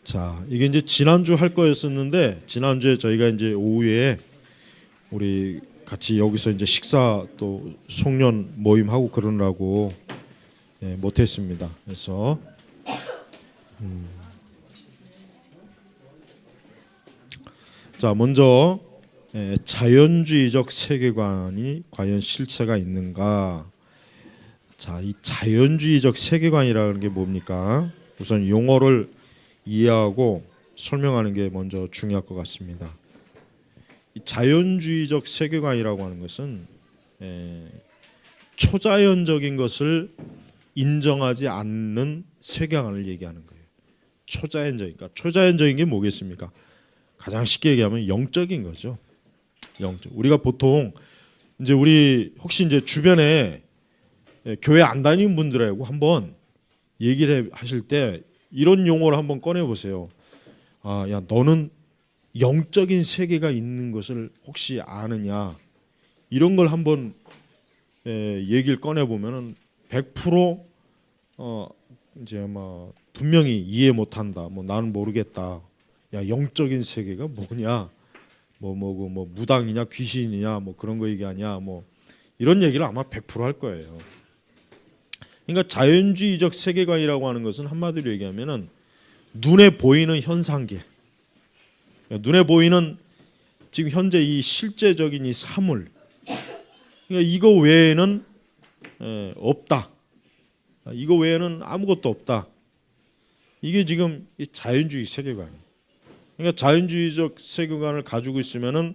자, 이게 이제 지난주 할 거였었는데 지난주에 저희가 이제 오후에 우리 같이 여기서 이제 식사 또 송년 모임하고 그러느라고 못했습니다. 그래서 자, 먼저 자연주의적 세계관이 과연 실체가 있는가? 자, 이 자연주의적 세계관이라는 게 뭡니까? 우선 용어를 이해하고 설명하는 게 먼저 중요할 것 같습니다. 이 자연주의적 세계관이라고 하는 것은 초자연적인 것을 인정하지 않는 세계관을 얘기하는 거예요. 초자연적인, 그러니까 초자연적인 게 뭐겠습니까? 가장 쉽게 얘기하면 영적인 거죠. 영적. 우리가 보통 이제 우리 혹시 이제 주변에 교회 안 다니는 분들하고 한번 얘기를 하실 때 이런 용어를 한번 꺼내 보세요. 아, 야, 너는 영적인 세계가 있는 것을 혹시 아느냐? 이런 걸 한번 얘기를 꺼내 보면은 100% 이제 뭐 분명히 이해 못 한다. 뭐 나는 모르겠다. 야, 영적인 세계가 뭐냐? 뭐 무당이냐, 귀신이냐, 뭐 그런 거 얘기하냐, 뭐 이런 얘기를 아마 100%할 거예요. 그러니까 자연주의적 세계관이라고 하는 것은 한마디로 얘기하면은 눈에 보이는 현상계, 눈에 보이는 지금 현재 이 실제적인 이 사물, 그러니까 이거 외에는 없다. 이거 외에는 아무것도 없다. 이게 지금 이 자연주의 세계관이에요. 그러니까 자연주의적 세계관을 가지고 있으면은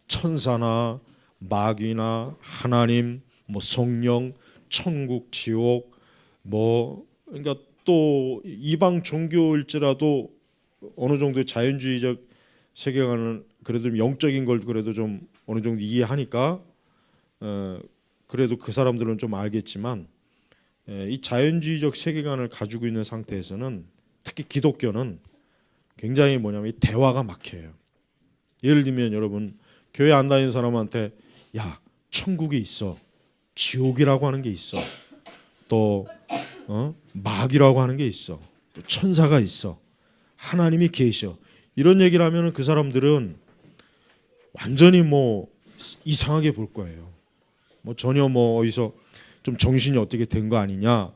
천사나 마귀나 하나님, 뭐 성령, 천국, 지옥, 뭐 그러니까 또 이방 종교일지라도 어느 정도 자연주의적 세계관은 그래도 영적인 걸 그래도 좀 어느 정도 이해하니까 그래도 그 사람들은 좀 알겠지만 이 자연주의적 세계관을 가지고 있는 상태에서는 특히 기독교는 굉장히 뭐냐면 이 대화가 막혀요. 예를 들면 여러분 교회 안 다니는 사람한테 야, 천국이 있어, 지옥이라고 하는 게 있어, 또 마귀라고 하는 게 있어, 또 천사가 있어, 하나님이 계셔, 이런 얘기를 하면은 그 사람들은 완전히 뭐 이상하게 볼 거예요. 뭐 전혀 뭐 어디서 좀 정신이 어떻게 된 거 아니냐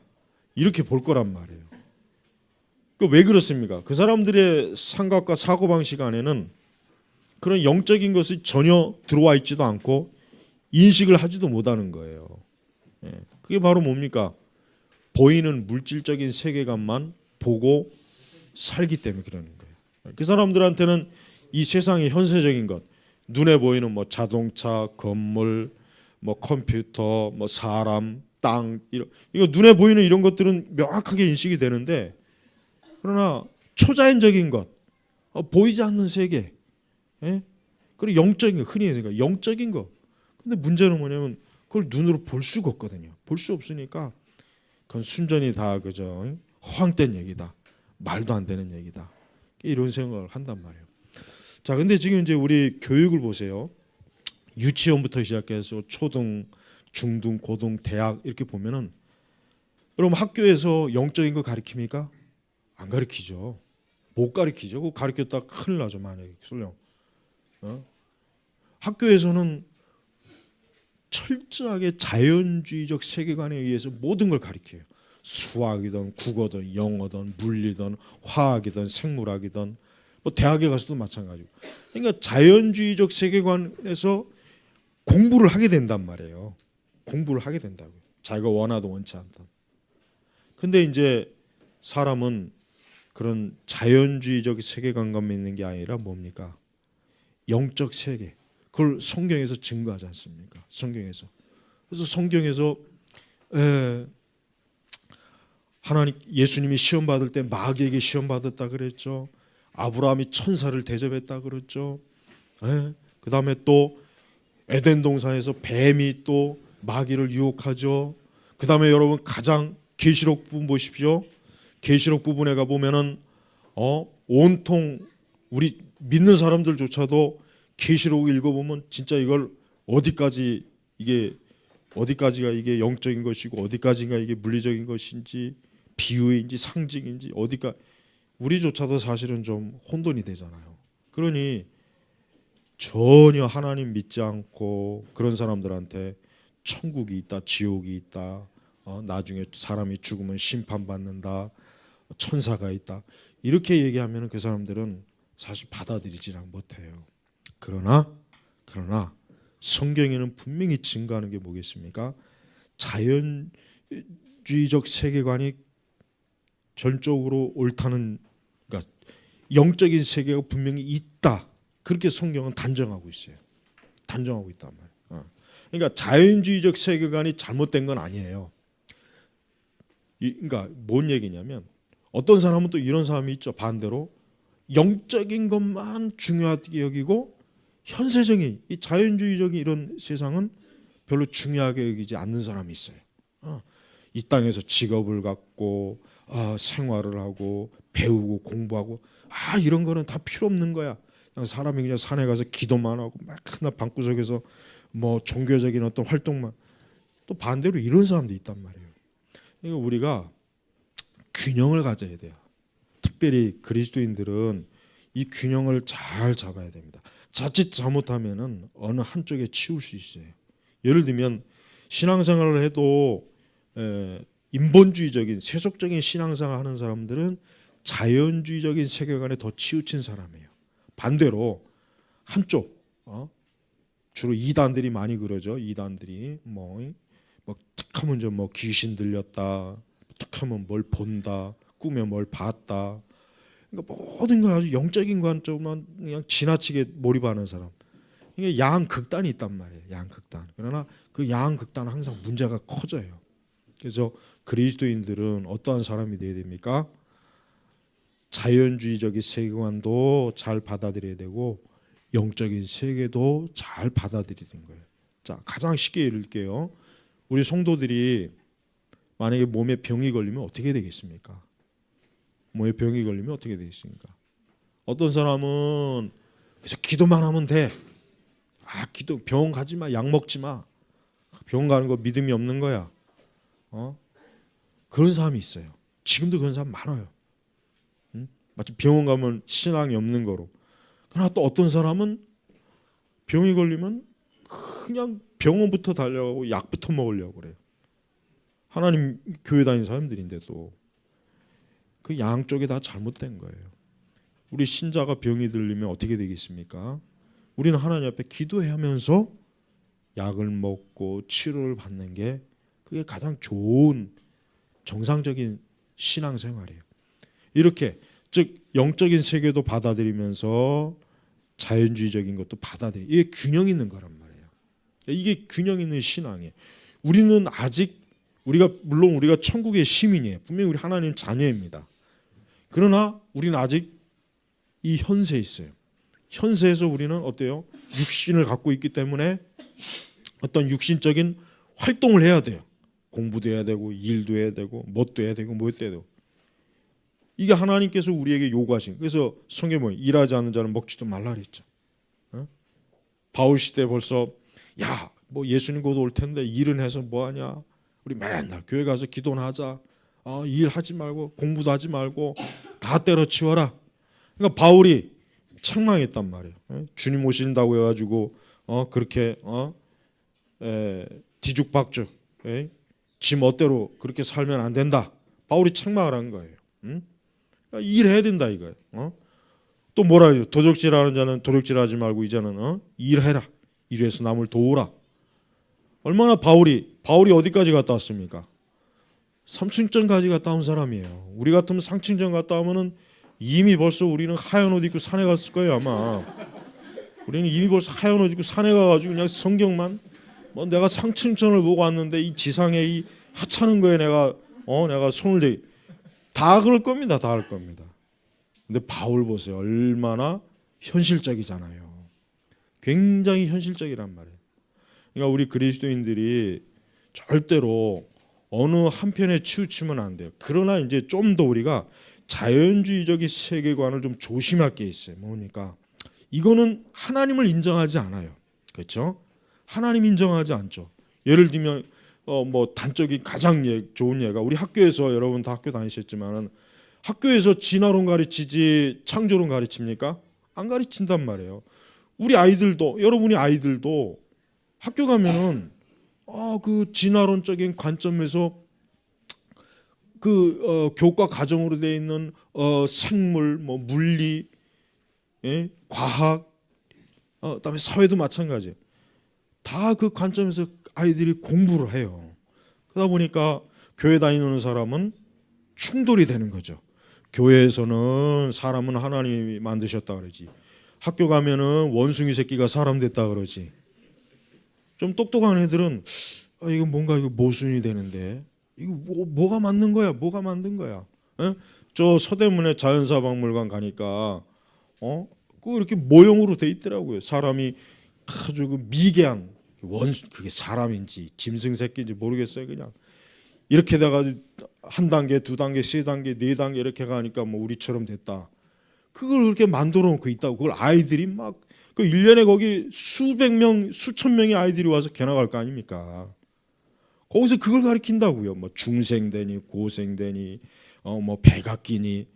이렇게 볼 거란 말이에요. 왜 그렇습니까? 그 사람들의 생각과 사고방식 안에는 그런 영적인 것이 전혀 들어와 있지도 않고 인식을 하지도 못하는 거예요. 그게 바로 뭡니까? 보이는 물질적인 세계관만 보고 살기 때문에 그러는 거예요. 그 사람들한테는 이 세상의 현세적인 것, 눈에 보이는 뭐 자동차, 건물, 뭐 컴퓨터, 뭐 사람, 땅, 이거 눈에 보이는 이런 것들은 명확하게 인식이 되는데, 그러나 초자연적인 것, 보이지 않는 세계, 그리고 영적인 것, 흔히 얘기하니까 영적인 것. 근데 문제는 뭐냐면 그걸 눈으로 볼 수가 없거든요. 볼 수 없으니까 그건 순전히 다 그저 허황된 얘기다, 말도 안 되는 얘기다, 이런 생각을 한단 말이에요. 자, 근데 지금 이제 우리 교육을 보세요. 유치원부터 시작해서 초등, 중등, 고등, 대학 이렇게 보면은 여러분 학교에서 영적인 거 가르칩니까? 안 가르치죠. 못 가르치죠. 그거 가르쳤다 큰일 나죠. 만약에 설령 학교에서는 철저하게 자연주의적 세계관에 의해서 모든 걸 가르쳐요. 수학이든 국어든 영어든 물리든 화학이든 생물학이든 뭐 대학에 가서도 마찬가지고. 그러니까 자연주의적 세계관에서 공부를 하게 된단 말이에요. 공부를 하게 된다고요. 자기가 원하든 원치 않든. 근데 이제 사람은 그런 자연주의적 세계관만 있는 게 아니라 뭡니까? 영적 세계. 그걸 성경에서 증거하지 않습니까? 성경에서. 그래서 성경에서 하나님, 예수님이 시험 받을 때 마귀에게 시험 받았다 그랬죠. 아브라함이 천사를 대접했다 그랬죠. 그 다음에 또 에덴 동산에서 뱀이 또 마귀를 유혹하죠. 그 다음에 여러분 가장 계시록 부분 보십시오. 계시록 부분에 가 보면은 온통 우리 믿는 사람들조차도 계시록 읽어보면 진짜 이걸 어디까지가 이게 영적인 것이고 어디까지가 이게 물리적인 것인지 비유인지 상징인지 어디까 우리조차도 사실은 좀 혼돈이 되잖아요. 그러니 전혀 하나님 믿지 않고 그런 사람들한테 천국이 있다, 지옥이 있다, 나중에 사람이 죽으면 심판받는다, 천사가 있다, 이렇게 얘기하면 그 사람들은 사실 받아들이지 못해요. 그러나 성경에는 분명히 증거하는 게 뭐겠습니까? 자연주의적 세계관이 전적으로 옳다는, 그러니까 영적인 세계가 분명히 있다, 그렇게 성경은 단정하고 있어요. 단정하고 있단 말이에요. 그러니까 자연주의적 세계관이 잘못된 건 아니에요. 그러니까 뭔 얘기냐면, 어떤 사람은 또 이런 사람이 있죠. 반대로 영적인 것만 중요하게 여기고 현세적인 이 자연주의적인 이런 세상은 별로 중요하게 여기지 않는 사람이 있어요. 이 땅에서 직업을 갖고 생활을 하고 배우고 공부하고 이런 거는 다 필요 없는 거야. 그냥 사람이 그냥 산에 가서 기도만 하고 막 하나 방구석에서 뭐 종교적인 어떤 활동만. 또 반대로 이런 사람도 있단 말이에요. 그러니까 우리가 균형을 가져야 돼요. 특별히 그리스도인들은 이 균형을 잘 잡아야 됩니다. 자칫 잘못하면은 어느 한쪽에 치울 수 있어요. 예를 들면 신앙생활을 해도 인본주의적인 세속적인 신앙생활을 하는 사람들은 자연주의적인 세계관에 더 치우친 사람이에요. 반대로 한쪽 주로 이단들이 많이 그러죠. 이단들이 뭐 툭하면 좀 뭐 귀신 들렸다, 툭하면 뭘 본다, 꿈에 뭘 봤다. 그러니까 모든 걸 아주 영적인 관점만 그냥 지나치게 몰입하는 사람. 이게 양극단이 있단 말이에요. 양극단. 그러나 그 양극단은 항상 문제가 커져요. 그래서 그리스도인들은 어떠한 사람이 되어야 됩니까? 자연주의적인 세계관도 잘 받아들여야 되고 영적인 세계도 잘 받아들이는 거예요. 자, 가장 쉽게 예를 들게요. 우리 성도들이 만약에 몸에 병이 걸리면 어떻게 되겠습니까? 몸에 병이 걸리면 어떻게 되겠습니까? 어떤 사람은 그래서 기도만 하면 돼. 기도, 병원 가지 마, 약 먹지 마. 병원 가는 거 믿음이 없는 거야. 그런 사람이 있어요. 지금도 그런 사람 많아요. 마치 병원 가면 신앙이 없는 거로. 그러나 또 어떤 사람은 병이 걸리면 그냥 병원부터 달려가고 약부터 먹으려고 그래요. 하나님 교회 다니는 사람들인데도 그 양쪽이 다 잘못된 거예요. 우리 신자가 병이 들리면 어떻게 되겠습니까? 우리는 하나님 앞에 기도하면서 약을 먹고 치료를 받는 게 그게 가장 좋은 정상적인 신앙생활이에요. 이렇게 즉 영적인 세계도 받아들이면서 자연주의적인 것도 받아들이, 이게 균형 있는 거란 말이에요. 이게 균형 있는 신앙이에요. 우리는 아직 물론 우리가 천국의 시민이에요. 분명히 우리 하나님 자녀입니다. 그러나 우리는 아직 이 현세에 있어요. 현세에서 우리는 어때요? 육신을 갖고 있기 때문에 어떤 육신적인 활동을 해야 돼요. 공부도 해야 되고 일도 해야 되고 뭣도 해야 되고 뭐 해야 되고. 이게 하나님께서 우리에게 요구하신. 그래서 성경에 보면 일하지 않는 자는 먹지도 말라 그랬죠. 바울 시대 벌써 뭐 예수님 곧 올 텐데 일은 해서 뭐 하냐? 우리 맨날 교회 가서 기도나 하자. 일하지 말고 공부도 하지 말고 다 때려치워라. 그러니까 바울이 책망했단 말이에요. 주님 오신다고 해가지고 그렇게 뒤죽박죽 지 멋대로 그렇게 살면 안 된다. 바울이 책망을 한 거예요. 일해야 된다 이거예요. 또 뭐라 해요? 도적질하는 자는 도적질하지 말고 이제는 일해라. 일해서 남을 도우라. 얼마나 바울이 어디까지 갔다 왔습니까? 삼층전까지 갔다 온 사람이에요. 우리 같으면 상층전 갔다 오면은 이미 벌써 우리는 하얀 옷 입고 산에 갔을 거예요 아마. 우리는 이미 벌써 하얀 옷 입고 산에 가가지고 그냥 성경만 내가 상층전을 보고 왔는데 이 지상에 이 하찮은 거에 내가 손을 대 다 그럴 겁니다. 다 할 겁니다. 근데 바울 보세요. 얼마나 현실적이잖아요. 굉장히 현실적이란 말이에요. 그러니까 우리 그리스도인들이 절대로 어느 한편에 치우치면 안 돼요. 그러나 이제 좀 더 우리가 자연주의적인 세계관을 좀 조심할 게 있어요. 뭡니까? 이거는 하나님을 인정하지 않아요. 그렇죠? 하나님 인정하지 않죠. 예를 들면 뭐 단적인 가장 좋은 예가 우리 학교에서 여러분 다 학교 다니셨지만은 학교에서 진화론 가르치지 창조론 가르칩니까? 안 가르친단 말이에요. 우리 아이들도, 여러분이 아이들도 학교 가면은 그 진화론적인 관점에서 교과 과정으로 되어 있는 생물, 뭐 물리, 예? 과학, 그다음에 사회도 마찬가지예요. 다 그 관점에서 아이들이 공부를 해요. 그러다 보니까 교회 다니는 사람은 충돌이 되는 거죠. 교회에서는 사람은 하나님이 만드셨다 그러지. 학교 가면은 원숭이 새끼가 사람 됐다 그러지. 좀 똑똑한 애들은 이거 뭔가 이거 모순이 되는데 이거 뭐가 맞는 거야? 뭐가 만든 거야? 에? 저 서대문에 자연사박물관 가니까 그 이렇게 모형으로 돼 있더라고요. 사람이 아주 그 미개한 그게 사람인지 짐승 새끼인지 모르겠어요. 그냥 이렇게 다가 한 단계, 두 단계, 세 단계, 네 단계 이렇게 가니까 뭐 우리처럼 됐다. 그걸 그렇게 만들어 놓고 있다고. 그걸 아이들이 막 그 1년에 거기 수백 명, 수천 명의 아이들이 와서 견학할 거 아닙니까? 거기서 그걸 가르친다고요. 뭐 중생되니 고생되니 뭐 백악기니.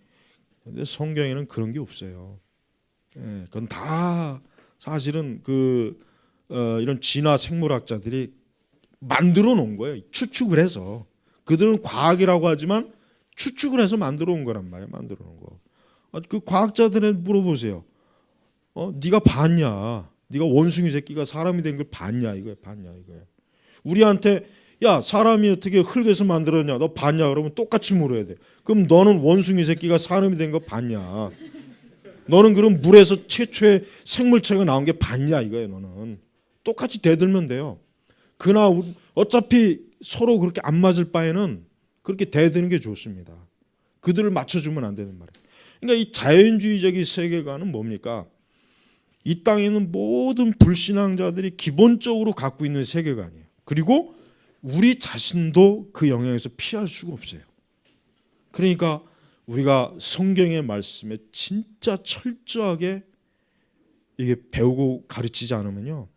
근데 성경에는 그런 게 없어요. 예, 그건 다 사실은 이런 진화 생물학자들이 만들어 놓은 거예요. 추측을 해서. 그들은 과학이라고 하지만 추측을 해서 만들어 온 거란 말이에요. 만들어 놓은 거. 그 과학자들에 물어보세요. 네가 봤냐? 네가 원숭이 새끼가 사람이 된 걸 봤냐? 이거야, 봤냐? 이거야. 우리한테 야, 사람이 어떻게 흙에서 만들었냐? 너 봤냐? 그러면 똑같이 물어야 돼. 그럼 너는 원숭이 새끼가 사람이 된 거 봤냐? 너는 그럼 물에서 최초의 생물체가 나온 게 봤냐? 이거예요, 너는. 똑같이 대들면 돼요. 그러나 어차피 서로 그렇게 안 맞을 바에는 그렇게 대드는 게 좋습니다. 그들을 맞춰주면 안 되는 말이에요. 그러니까 이 자연주의적인 세계관은 뭡니까? 이 땅에 있는 모든 불신앙자들이 기본적으로 갖고 있는 세계관이에요. 그리고 우리 자신도 그 영향에서 피할 수가 없어요. 그러니까 우리가 성경의 말씀에 진짜 철저하게 이게 배우고 가르치지 않으면요.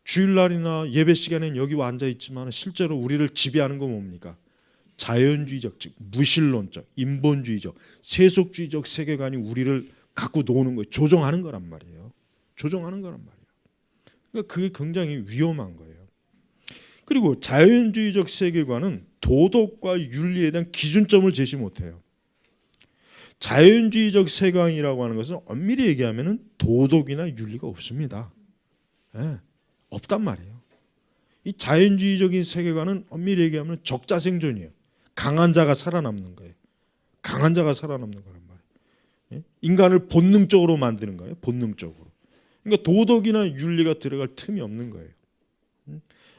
주일날이나 예배 시간에는 여기 와 앉아 있지만 실제로 우리를 지배하는 건 뭡니까? 자연주의적, 즉 무신론적, 인본주의적, 세속주의적 세계관이 우리를 갖고 노는 거예요. 조종하는 거란 말이에요. 조종하는 거란 말이에요. 그러니까 그게 굉장히 위험한 거예요. 그리고 자연주의적 세계관은 도덕과 윤리에 대한 기준점을 제시 못해요. 자연주의적 세계관이라고 하는 것은 엄밀히 얘기하면 도덕이나 윤리가 없습니다. 네, 없단 말이에요. 이 자연주의적인 세계관은 엄밀히 얘기하면 적자생존이에요. 강한 자가 살아남는 거예요. 강한 자가 살아남는 거란 말이에요. 인간을 본능적으로 만드는 거예요. 본능적으로. 그러니까 도덕이나 윤리가 들어갈 틈이 없는 거예요.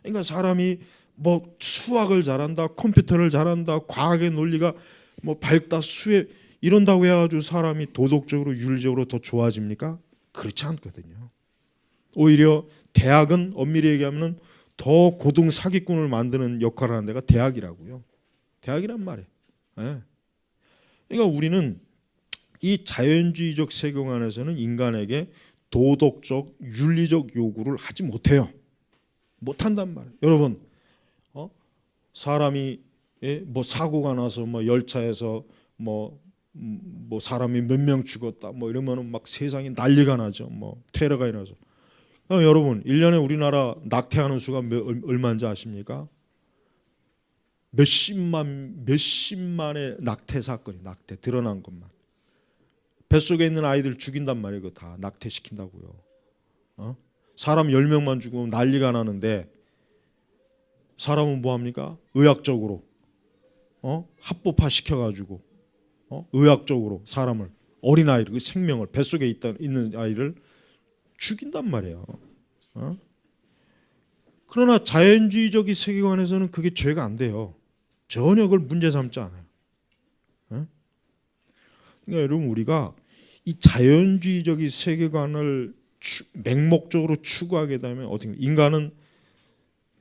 그러니까 사람이 뭐 수학을 잘한다, 컴퓨터를 잘한다, 과학의 논리가 뭐 밝다, 수에 이런다고 해가지고 사람이 도덕적으로 윤리적으로 더 좋아집니까? 그렇지 않거든요. 오히려 대학은 엄밀히 얘기하면 더 고등 사기꾼을 만드는 역할을 하는 데가 대학이라고요. 대학이란 말이에요. 네. 그러니까 우리는 이 자연주의적 세계관에서는 인간에게 도덕적, 윤리적 요구를 하지 못해요. 못한단 말이에요. 여러분, 사람이 뭐 사고가 나서 뭐 열차에서 뭐 사람이 몇 명 죽었다 뭐 이러면은 막 세상이 난리가 나죠. 뭐 테러가 일어나서. 여러분, 1년에 우리나라 낙태하는 수가 얼마인지 아십니까? 몇십만의 낙태 사건이 낙태 드러난 것만. 뱃속에 있는 아이들 죽인단 말이에요. 그거 다 낙태시킨다고요. 사람 10명만 죽으면 난리가 나는데 사람은 뭐합니까? 의학적으로 합법화 시켜가지고 의학적으로 사람을 어린아이를 그 생명을 뱃속에 있는 아이를 죽인단 말이에요. 그러나 자연주의적인 세계관에서는 그게 죄가 안 돼요. 전혀 그걸 문제 삼지 않아요. 그러니까 여러분, 우리가 이 자연주의적인 세계관을 맹목적으로 추구하게 되면 어떻게 인간은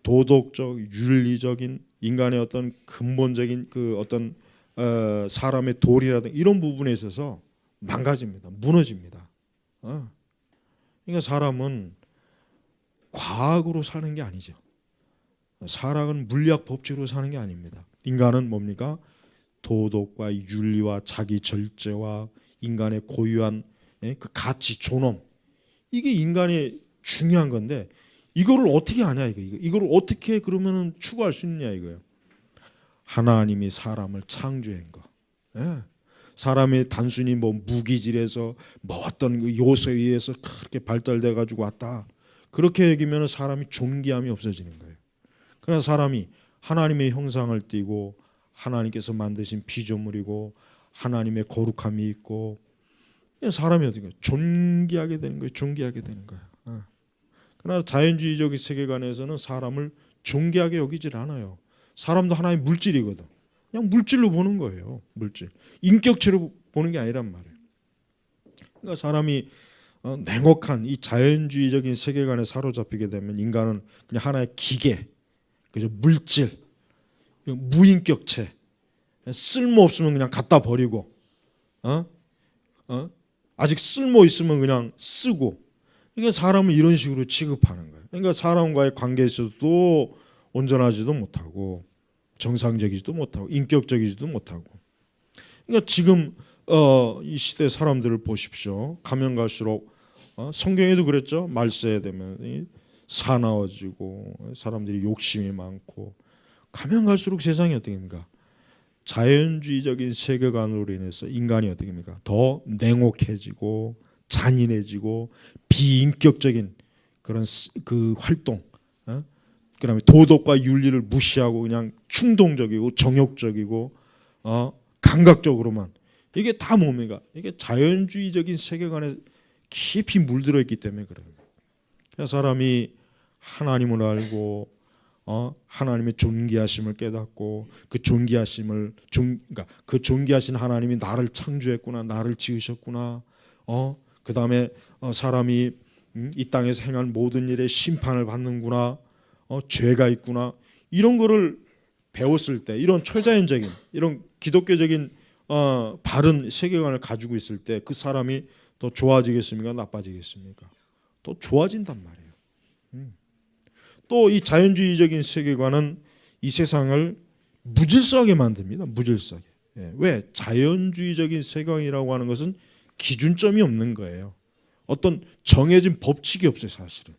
도덕적, 윤리적인 인간의 어떤 근본적인 그 어떤 사람의 도리라든가 이런 부분에 있어서 망가집니다. 무너집니다. 그러니까 사람은 과학으로 사는 게 아니죠. 사랑은 물리학 법칙으로 사는 게 아닙니다. 인간은 뭡니까? 도덕과 윤리와 자기 절제와 인간의 고유한 그 가치, 존엄, 이게 인간의 중요한 건데 이거를 어떻게 하냐 이거를 어떻게 그러면은 추구할 수 있느냐 이거예요. 하나님이 사람을 창조한 거. 예. 사람이 단순히 뭐 무기질에서 뭐 어떤 그 요소에 의해서 그렇게 발달돼 가지고 왔다. 그렇게 여기면 사람이 존귀함이 없어지는 거예요. 그러나 사람이 하나님의 형상을 띠고 하나님께서 만드신 피조물이고 하나님의 거룩함이 있고 사람이 어떻게 존귀하게 되는 거예요. 존귀하게 되는 거예요. 그러나 자연주의적인 세계관에서는 사람을 존귀하게 여기질 않아요. 사람도 하나의 물질이거든. 그냥 물질로 보는 거예요. 물질. 인격체로 보는 게 아니란 말이에요. 그러니까 사람이 냉혹한 이 자연주의적인 세계관에 사로잡히게 되면 인간은 그냥 하나의 기계, 그죠? 물질, 무인격체, 쓸모 없으면 그냥 갖다 버리고, 아직 쓸모 있으면 그냥 쓰고. 그러니까 사람은 이런 식으로 취급하는 거예요. 그러니까 사람과의 관계에서도 온전하지도 못하고 정상적이지도 못하고 인격적이지도 못하고. 그러니까 지금 이 시대 사람들을 보십시오. 가면 갈수록 성경에도 그랬죠. 말세에 되면 사나워지고 사람들이 욕심이 많고 가면 갈수록 세상이 어떻게 됩니까? 자연주의적인 세계관으로 인해서 인간이 어떻게 됩니까? 더 냉혹해지고 잔인해지고 비인격적인 그런 그 활동, 그다음에 도덕과 윤리를 무시하고 그냥 충동적이고 정욕적이고 감각적으로만 이게 다 뭡니까? 이게 자연주의적인 세계관에 깊이 물들어 있기 때문에 그래요. 사람이 하나님을 알고 하나님의 존귀하심을 깨닫고 그 존귀하심을 그러니까 그 존귀하신 하나님이 나를 창조했구나, 나를 지으셨구나. 그 다음에 사람이 이 땅에서 행한 모든 일에 심판을 받는구나, 죄가 있구나, 이런 거를 배웠을 때, 이런 초자연적인, 이런 기독교적인 바른 세계관을 가지고 있을 때 그 사람이 더 좋아지겠습니까, 나빠지겠습니까? 더 좋아진단 말이에요. 또 이 자연주의적인 세계관은 이 세상을 무질서하게 만듭니다. 무질서하게. 왜? 자연주의적인 세계관이라고 하는 것은 기준점이 없는 거예요. 어떤 정해진 법칙이 없어요, 사실은.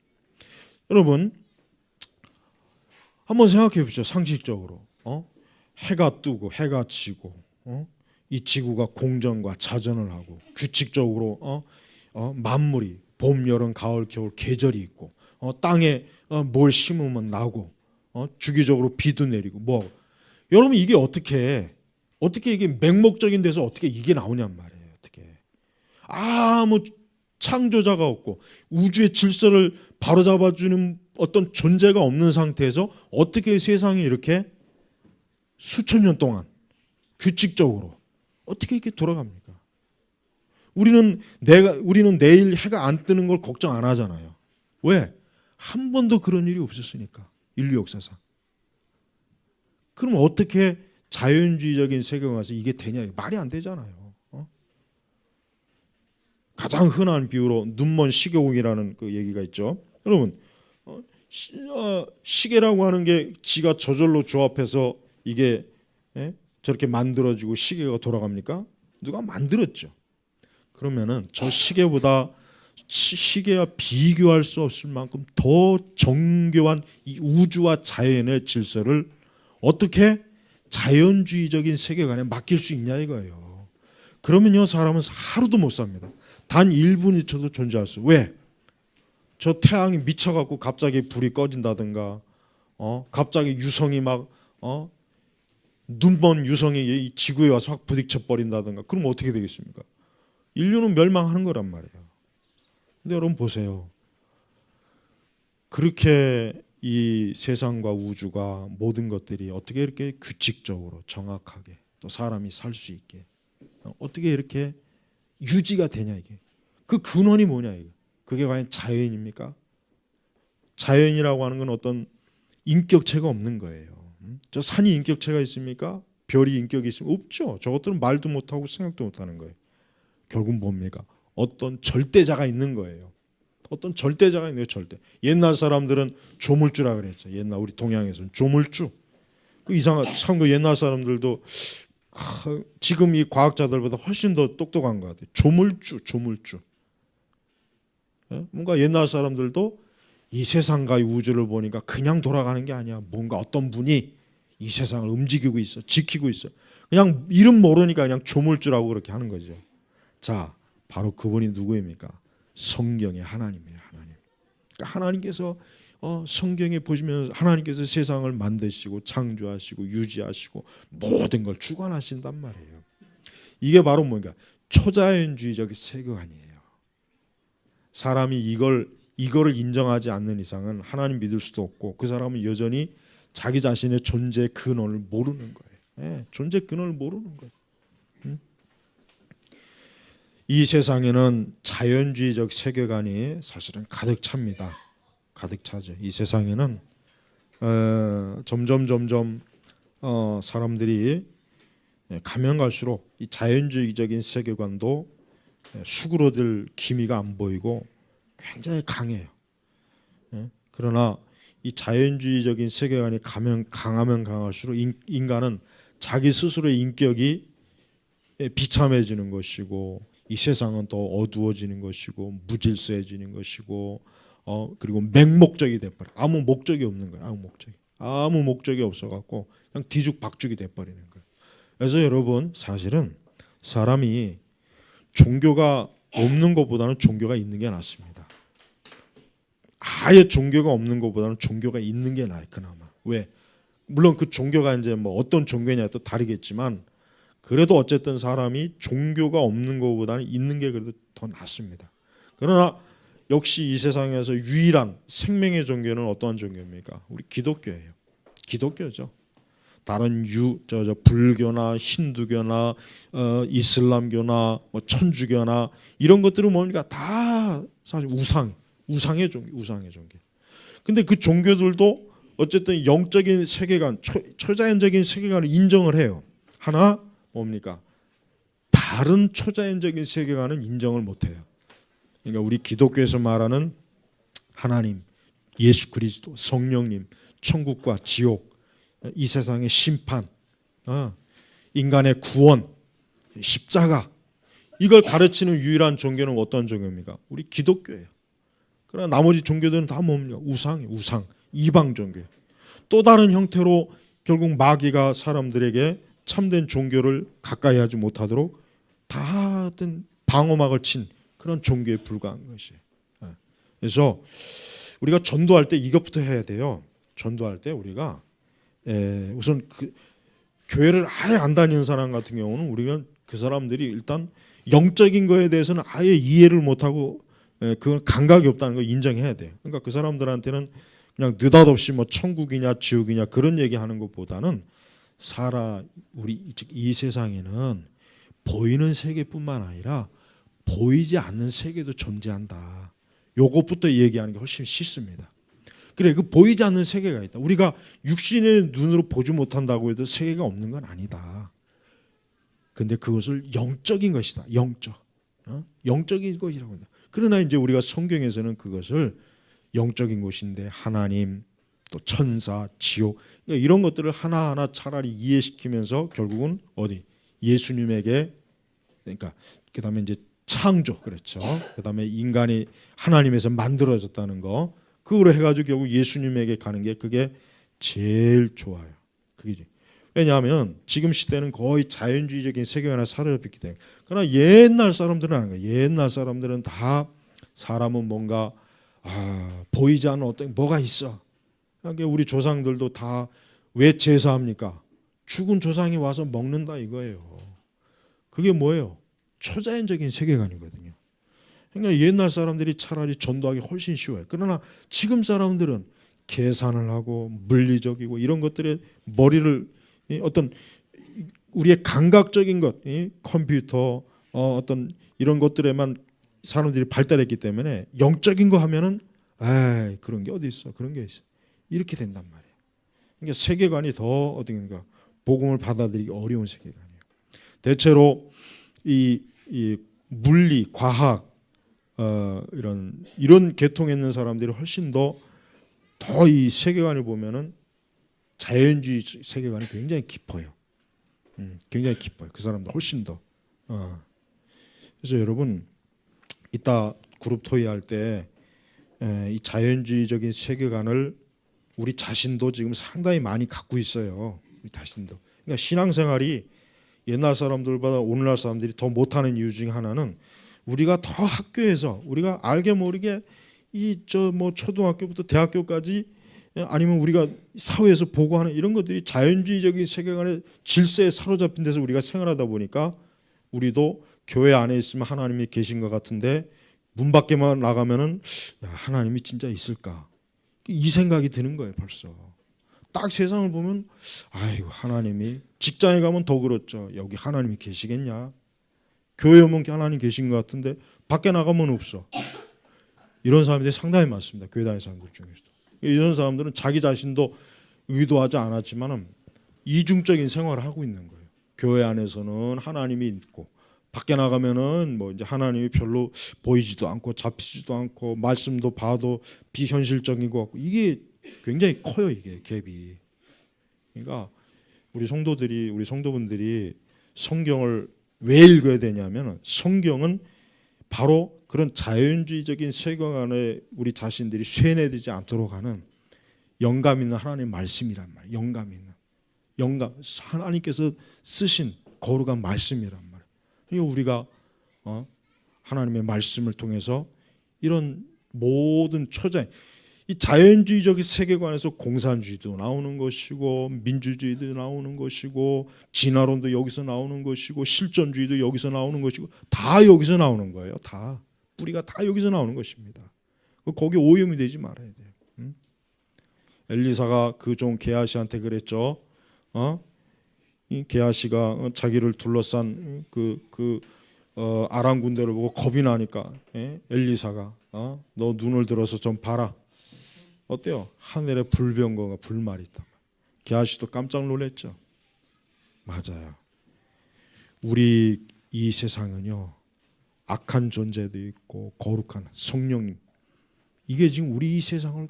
여러분 한번 생각해 보십시오. 상식적으로 해가 뜨고 해가 지고 이 지구가 공전과 자전을 하고 규칙적으로 만물이 봄, 여름, 가을, 겨울 계절이 있고 땅에 뭘 심으면 나고 주기적으로 비도 내리고 뭐 여러분 이게 어떻게 이게 맹목적인 데서 어떻게 이게 나오냔 말이에요. 아무 창조자가 없고 우주의 질서를 바로잡아주는 어떤 존재가 없는 상태에서 어떻게 세상이 이렇게 수천 년 동안 규칙적으로 어떻게 이렇게 돌아갑니까? 우리는 내일 해가 안 뜨는 걸 걱정 안 하잖아요. 왜? 한 번도 그런 일이 없었으니까, 인류 역사상. 그럼 어떻게 자연주의적인 세계관에서 이게 되냐? 말이 안 되잖아요. 가장 흔한 비유로 눈먼 시계공이라는 그 얘기가 있죠. 여러분 시계라고 하는 게 지가 저절로 조합해서 이게 저렇게 만들어지고 시계가 돌아갑니까? 누가 만들었죠. 그러면은 저 시계보다 시계와 비교할 수 없을 만큼 더 정교한 이 우주와 자연의 질서를 어떻게 자연주의적인 세계관에 맡길 수 있냐 이거예요. 그러면요 사람은 하루도 못 삽니다. 단 1분이쳐도 존재할 수. 왜? 저 태양이 미쳐갖고 갑자기 불이 꺼진다든가, 갑자기 유성이 막 눈먼 유성이 이 지구에 와서 확 부딪혀 버린다든가. 그럼 어떻게 되겠습니까? 인류는 멸망하는 거란 말이에요. 근데 여러분 보세요. 그렇게 이 세상과 우주가 모든 것들이 어떻게 이렇게 규칙적으로 정확하게 또 사람이 살 수 있게 어떻게 이렇게 유지가 되냐 이게. 그 근원이 뭐냐 이게. 그게 과연 자연입니까? 자연이라고 하는 건 어떤 인격체가 없는 거예요. 저 산이 인격체가 있습니까? 별이 인격이 있습니까? 없죠. 저것들은 말도 못하고 생각도 못하는 거예요. 결국은 뭡니까? 어떤 절대자가 있는 거예요. 어떤 절대자가 있는 거예요. 절대. 옛날 사람들은 조물주라 그랬죠. 옛날 우리 동양에서는 조물주. 그 이상한 참그 옛날 사람들도 지금 이 과학자들보다 훨씬 더 똑똑한 것 같아요. 조물주, 조물주. 뭔가 옛날 사람들도 이 세상과 이 우주를 보니까 그냥 돌아가는 게 아니야. 뭔가 어떤 분이 이 세상을 움직이고 있어, 지키고 있어. 그냥 이름 모르니까 그냥 조물주라고 그렇게 하는 거죠. 자, 바로 그분이 누구입니까? 성경의 하나님이에요. 하나님. 그러니까 하나님께서 성경에 보시면 하나님께서 세상을 만드시고 창조하시고 유지하시고 모든 걸 주관하신단 말이에요. 이게 바로 뭔가 초자연주의적 세계관이에요. 사람이 이거를 인정하지 않는 이상은 하나님 믿을 수도 없고 그 사람은 여전히 자기 자신의 존재의 근원을 모르는 거예요. 존재 근원을 모르는 거예요. 이 세상에는 자연주의적 세계관이 사실은 가득 찹니다. 가득 차죠. 이 세상에는 점점 사람들이 가면 갈수록 이 자연주의적인 세계관도 수그러들 기미가 안 보이고 굉장히 강해요. 그러나 이 자연주의적인 세계관이 강하면 강할수록 인간은 자기 스스로의 인격이 비참해지는 것이고 이 세상은 더 어두워지는 것이고 무질서해지는 것이고 그리고 맹목적이 돼버려. 아무 목적이 없는 거예요. 아무 목적이 없어갖고 그냥 뒤죽박죽이 돼버리는 거예요. 그래서 여러분 사실은 사람이 종교가 없는 것보다는 종교가 있는 게 낫습니다. 아예 종교가 없는 것보다는 종교가 있는 게 나아요. 그나마. 왜? 물론 그 종교가 이제 뭐 어떤 종교냐에 또 다르겠지만 그래도 어쨌든 사람이 종교가 없는 것보다는 있는 게 그래도 더 낫습니다. 그러나 역시 이 세상에서 유일한 생명의 종교는 어떠한 종교입니까? 우리 기독교예요. 기독교죠. 다른 불교나 힌두교나 이슬람교나 뭐 천주교나 이런 것들은 뭡니까? 다 사실 우상의 종교. 근데 그 종교들도 어쨌든 영적인 세계관, 초자연적인 세계관을 인정을 해요. 하나 뭡니까? 다른 초자연적인 세계관은 인정을 못해요. 그러니까 우리 기독교에서 말하는 하나님, 예수 그리스도, 성령님, 천국과 지옥, 이 세상의 심판, 인간의 구원, 십자가 이걸 가르치는 유일한 종교는 어떤 종교입니까? 우리 기독교예요. 그러나 나머지 종교들은 다 뭡니까? 우상, 이방 종교. 또 다른 형태로 결국 마귀가 사람들에게 참된 종교를 가까이 하지 못하도록 다 방어막을 친 그런 종교에 불과한 것이에요. 그래서 우리가 전도할 때 이것부터 해야 돼요. 전도할 때 우리가 우선 그 교회를 아예 안 다니는 사람 같은 경우는 우리가 그 사람들이 일단 영적인 거에 대해서는 아예 이해를 못하고 그건 감각이 없다는 걸 인정해야 돼요. 그러니까 그 사람들한테는 그냥 느닷없이 뭐 천국이냐 지옥이냐 그런 얘기하는 것보다는 우리 이 세상에는 보이는 세계뿐만 아니라 보이지 않는 세계도 존재한다. 요것부터 얘기하는 게 훨씬 쉽습니다. 그래, 그 보이지 않는 세계가 있다. 우리가 육신의 눈으로 보지 못한다고 해도 세계가 없는 건 아니다. 근데 그것을 영적인 것이다. 영적인 것이라고 한다. 그러나 이제 우리가 성경에서는 그것을 영적인 것인데 하나님, 또 천사, 지옥 그러니까 이런 것들을 하나하나 차라리 이해시키면서 결국은 예수님에게 그러니까 그다음에 이제 창조 그렇죠. 그다음에 인간이 하나님에서 만들어졌다는 거 그거로 해가지고 결국 예수님에게 가는 게 그게 제일 좋아요. 그게 왜냐하면 지금 시대는 거의 자연주의적인 세계관에 사로잡혔기 때문에. 그러나 옛날 사람들은 아닌 거예요. 옛날 사람들은 다 사람은 뭔가 보이지 않는 어떤 뭐가 있어. 그러니까 우리 조상들도 다 왜 제사합니까? 죽은 조상이 와서 먹는다 이거예요. 그게 뭐예요? 초자연적인 세계관이거든요. 그러니까 옛날 사람들이 차라리 전도하기 훨씬 쉬워요. 그러나 지금 사람들은 계산을 하고 물리적이고 이런 것들에 머리를 어떤 우리의 감각적인 것, 컴퓨터 어떤 이런 것들에만 사람들이 발달했기 때문에 영적인 거 하면은 그런 게 어디 있어? 그런 게 있어. 이렇게 된단 말이에요. 그러니까 세계관이 더 어딘가 복음을 받아들이기 어려운 세계관이에요. 대체로 이 물리, 과학 이런 계통에 있는 사람들이 훨씬 더 이 세계관을 보면은 자연주의 세계관이 굉장히 깊어요. 굉장히 깊어요. 그 사람들 훨씬 더. 그래서 여러분 이따 그룹 토의할 때 이 자연주의적인 세계관을 우리 자신도 지금 상당히 많이 갖고 있어요. 우리 자신도. 그러니까 신앙생활이 옛날 사람들보다 오늘날 사람들이 더 못하는 이유 중에 하나는 우리가 더 학교에서 우리가 알게 모르게 초등학교부터 대학교까지 아니면 우리가 사회에서 보고하는 이런 것들이 자연주의적인 세계관의 질서에 사로잡힌 데서 우리가 생활하다 보니까 우리도 교회 안에 있으면 하나님이 계신 것 같은데 문 밖에만 나가면은 야, 하나님이 진짜 있을까? 이 생각이 드는 거예요, 벌써. 딱 세상을 보면 아이고 하나님이 직장에 가면 더 그렇죠. 여기 하나님이 계시겠냐? 교회 오면 하나님 계신 것 같은데 밖에 나가면 없어. 이런 사람들이 상당히 많습니다. 교회 다니는 사람들 중에서도. 이런 사람들은 자기 자신도 의도하지 않았지만은 이중적인 생활을 하고 있는 거예요. 교회 안에서는 하나님이 있고 밖에 나가면은 이제 하나님이 별로 보이지도 않고 잡히지도 않고 말씀도 봐도 비현실적인 것 같고 이게 굉장히 커요. 이게 갭이. 그러니까 우리 성도분들이 성경을 왜 읽어야 되냐면 성경은 바로 그런 자연주의적인 세계관에 우리 자신들이 쇠뇌되지 않도록 하는 영감 있는 하나님의 말씀이란 말이에요. 영감 하나님께서 쓰신 거룩한 말씀이란 말이에요. 그러니까 우리가 하나님의 말씀을 통해서 이런 모든 이 자연주의적인 세계관에서 공산주의도 나오는 것이고 민주주의도 나오는 것이고 진화론도 여기서 나오는 것이고 실존주의도 여기서 나오는 것이고 다 여기서 나오는 거예요. 다 뿌리가 다 여기서 나오는 것입니다. 거기 오염이 되지 말아야 돼요. 엘리사가 그 종 게하시한테 그랬죠. 이 게하시가 자기를 둘러싼 아람 군대를 보고 겁이 나니까 엘리사가 너 눈을 들어서 좀 봐라. 어때요? 하늘에 불병거가 불말이 있다. 게하시도 깜짝 놀랐죠. 맞아요. 우리 이 세상은요 악한 존재도 있고 거룩한 성령님 이게 지금 우리 이 세상을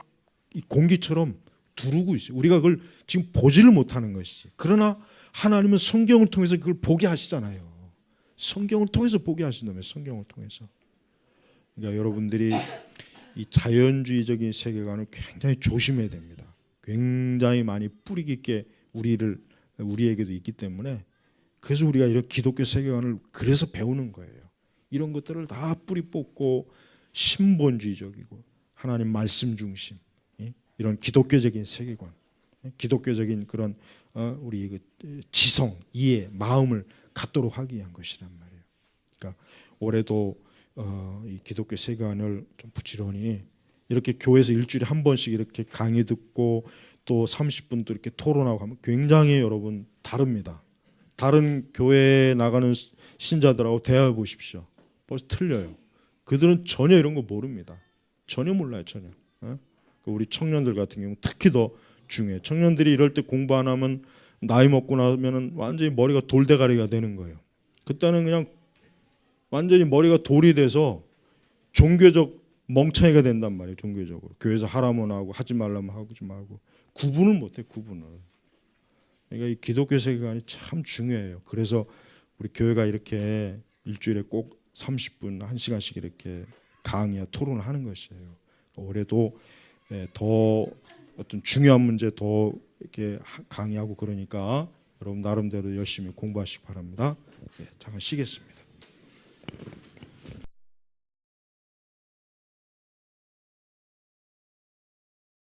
이 공기처럼 두르고 있어요. 우리가 그걸 지금 보지를 못하는 것이지. 그러나 하나님은 성경을 통해서 그걸 보게 하시잖아요. 성경을 통해서 보게 하신다면 성경을 통해서. 그러니까 여러분들이 이 자연주의적인 세계관을 굉장히 조심해야 됩니다. 굉장히 많이 뿌리 깊게 우리에게도 있기 때문에 그래서 우리가 이런 기독교 세계관을 그래서 배우는 거예요. 이런 것들을 다 뿌리 뽑고 신본주의적이고 하나님 말씀 중심 이런 기독교적인 세계관, 기독교적인 그런 우리 지성, 이해, 마음을 갖도록 하기 위한 것이란 말이에요. 그러니까 올해도 이 기독교 세계관을 좀 부지런히 이렇게 교회에서 일주일에 한 번씩 이렇게 강의 듣고 또 30분도 이렇게 토론하고 하면 굉장히 여러분 다릅니다. 다른 교회에 나가는 신자들하고 대화해 보십시오. 벌써 틀려요. 그들은 전혀 이런 거 모릅니다. 전혀 몰라요. 전혀. 우리 청년들 같은 경우 특히 더 중요해요. 청년들이 이럴 때 공부 안 하면 나이 먹고 나면은 완전히 머리가 돌대가리가 되는 거예요. 그때는 그냥 완전히 머리가 돌이 돼서 종교적 멍청이가 된단 말이에요. 종교적으로. 교회에서 하라면 하고 하지 말라면 하지 말고 구분을 못해. 구분을. 그러니까 이 기독교 세계관이 참 중요해요. 그래서 우리 교회가 이렇게 일주일에 꼭 30분, 1시간씩 이렇게 강의와 토론을 하는 것이에요. 올해도 더 어떤 중요한 문제 더 이렇게 강의하고 그러니까 여러분 나름대로 열심히 공부하시기 바랍니다. 잠깐 쉬겠습니다.